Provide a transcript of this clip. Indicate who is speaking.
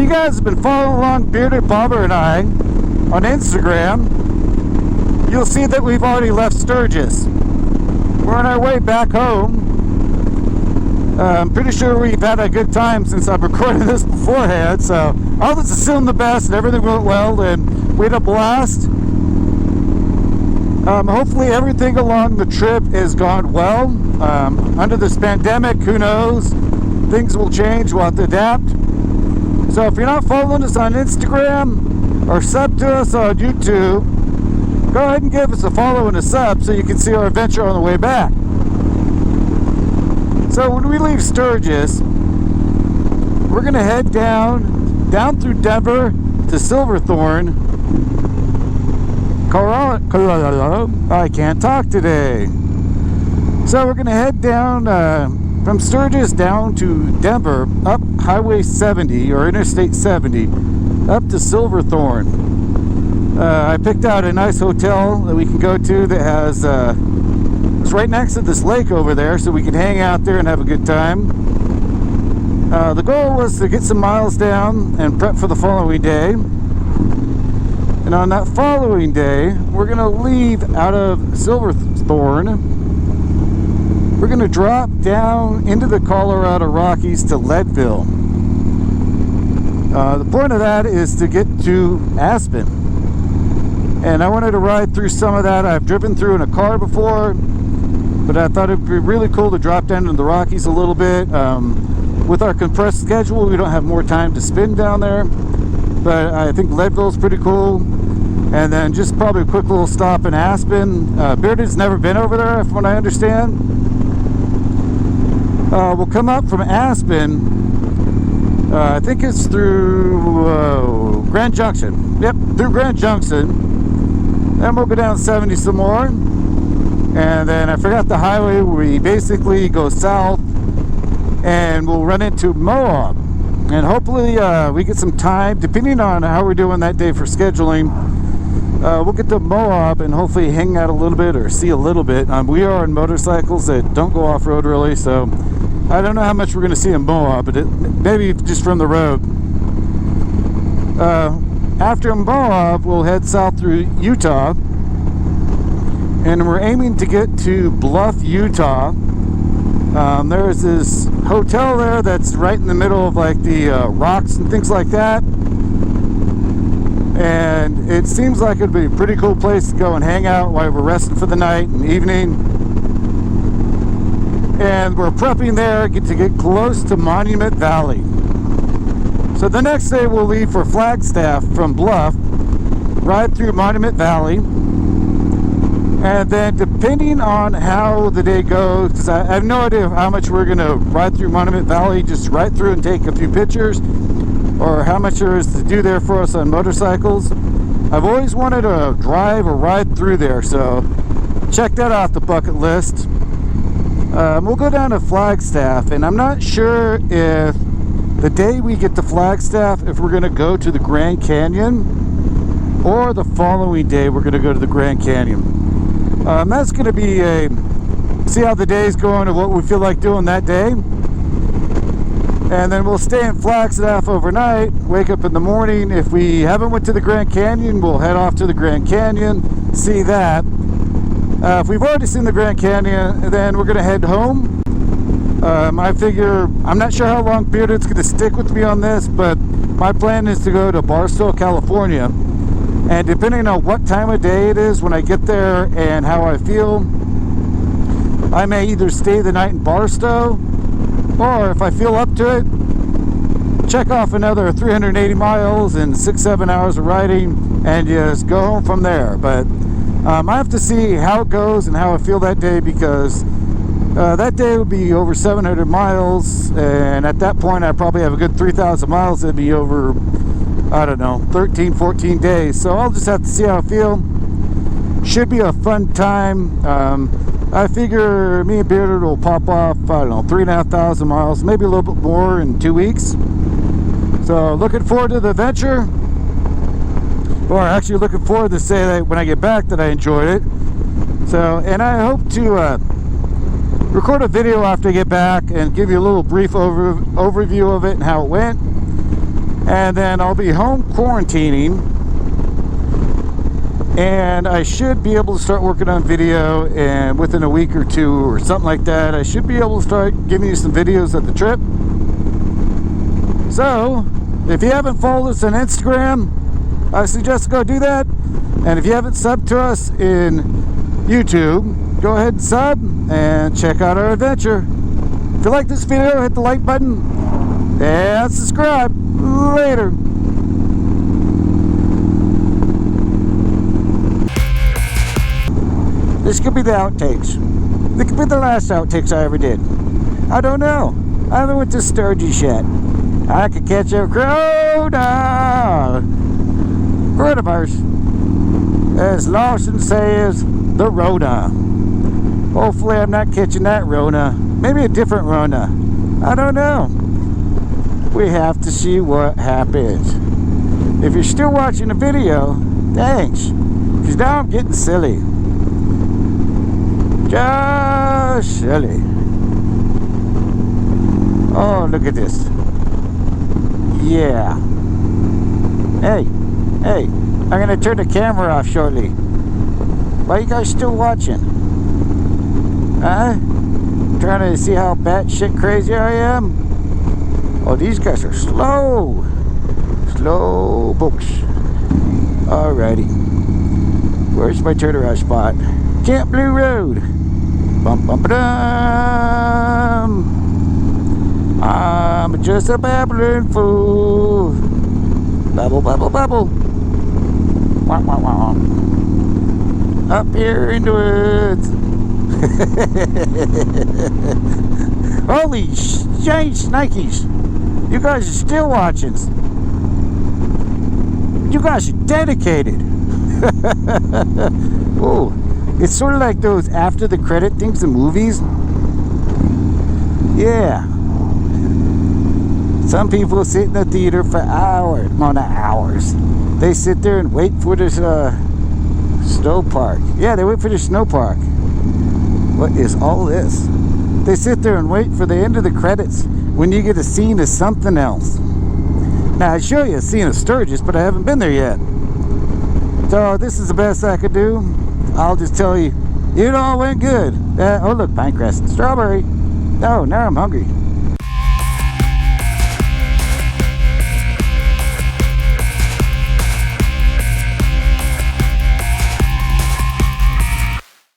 Speaker 1: guys have been following along Bearded Bobber and I on Instagram, you'll see that we've already left Sturgis. We're on our way back home. I'm pretty sure we've had a good time since I've recorded this beforehand, so I'll just assume the best and everything went well and we had a blast. Hopefully everything along the trip has gone well. Under this pandemic, who knows? Things will change, we'll have to adapt. So if you're not following us on Instagram or sub to us on YouTube, go ahead and give us a follow and a sub so you can see our adventure on the way back. So when we leave Sturgis, we're going to head down through Denver to Silverthorne, Colorado. I can't talk today. So we're going to head down from Sturgis down to Denver, up Highway 70 or Interstate 70, up to Silverthorne. I picked out a nice hotel that we can go to that has it's right next to this lake over there, so we can hang out there and have a good time. The goal was to get some miles down and prep for the following day. And on that following day, we're going to leave out of Silverthorne. We're going to drop down into the Colorado Rockies to Leadville. The point of that is to get to Aspen. And I wanted to ride through some of that. I've driven through in a car before, but I thought it'd be really cool to drop down into the Rockies a little bit. With our compressed schedule, we don't have more time to spend down there, but I think Leadville's pretty cool. And then just probably a quick little stop in Aspen. Bearded's never been over there, from what I understand. We'll come up from Aspen. I think it's through Grand Junction. Yep, through Grand Junction. Then we'll go down 70 some more. And then I forgot the highway. We basically go south and we'll run into Moab. And hopefully we get some time, depending on how we're doing that day for scheduling. We'll get to Moab and hopefully hang out a little bit or see a little bit. We are on motorcycles that don't go off-road really, so I don't know how much we're going to see in Moab, but maybe just from the road. After Moab, we'll head south through Utah, and we're aiming to get to Bluff, Utah. There's this hotel there that's right in the middle of like the rocks and things like that. And it seems like it'd be a pretty cool place to go and hang out while we're resting for the night and evening. And we're prepping there to get close to Monument Valley. So the next day we'll leave for Flagstaff from Bluff, ride through Monument Valley, and then depending on how the day goes, because I have no idea how much we're going to ride through Monument Valley, just ride through and take a few pictures, or how much there is to do there for us on motorcycles. I've always wanted to drive or ride through there, so check that off the bucket list. We'll go down to Flagstaff, and I'm not sure if the day we get to Flagstaff, if we're going to go to the Grand Canyon, or the following day we're going to go to the Grand Canyon. That's going to be see how the day's going and what we feel like doing that day. And then we'll stay in Flagstaff overnight, wake up in the morning. If we haven't went to the Grand Canyon, we'll head off to the Grand Canyon, see that. If we've already seen the Grand Canyon, then we're going to head home. I figure, I'm not sure how long Bearded's going to stick with me on this, but my plan is to go to Barstow, California. And depending on what time of day it is when I get there and how I feel, I may either stay the night in Barstow, or if I feel up to it, check off another 380 miles and 6-7 hours of riding and just go home from there. But I have to see how it goes and how I feel that day, because that day would be over 700 miles, and at that point I probably have a good 3,000 miles. It'd be over, I don't know, 13, 14 days. So I'll just have to see how I feel. Should be a fun time. I figure me and Bearded will pop off, I don't know, 3,500 miles, maybe a little bit more in 2 weeks. So looking forward to the adventure. Or actually looking forward to say that when I get back that I enjoyed it. So, and I hope to record a video after I get back and give you a little brief overview of it and how it went. And then I'll be home quarantining, and I should be able to start working on video, and within a week or two or something like that, I should be able to start giving you some videos of the trip. So if you haven't followed us on Instagram, I suggest go do that. And if you haven't subbed to us in YouTube, go ahead and sub and check out our adventure. If you like this video, hit the like button and subscribe. Later. This could be the outtakes. This could be the last outtakes I ever did. I don't know. I haven't went to Sturgis yet. I could catch a coronavirus. As Lawson says, the Rona. Hopefully I'm not catching that Rona. Maybe a different Rona. I don't know. We have to see what happens. If you're still watching the video, thanks. Because now I'm getting silly. Just silly. Oh, look at this. Yeah. Hey, I'm gonna turn the camera off shortly. Why are you guys still watching? Huh? Trying to see how batshit crazy I am? Oh, these guys are slow. Slow books. Alrighty. Where's my turnaround spot? Camp Blue Road. Bum bum ba-dum. I'm just a babbling fool. Babble, babble, babble. Wah, wah, wah. Up here in the woods. Holy giant Nikes. You guys are still watching. You guys are dedicated. Oh, it's sort of like those after the credit things in movies. Yeah. Some people sit in the theater for hours. Well, not hours. They sit there and wait for this snow park. Yeah, they wait for the snow park. What is all this? They sit there and wait for the end of the credits when you get a scene of something else. Now, I'd show you a scene of Sturgis, but I haven't been there yet. So this is the best I could do. I'll just tell you, it all went good. Oh, look, pinecrest. Strawberry. Oh, now I'm hungry.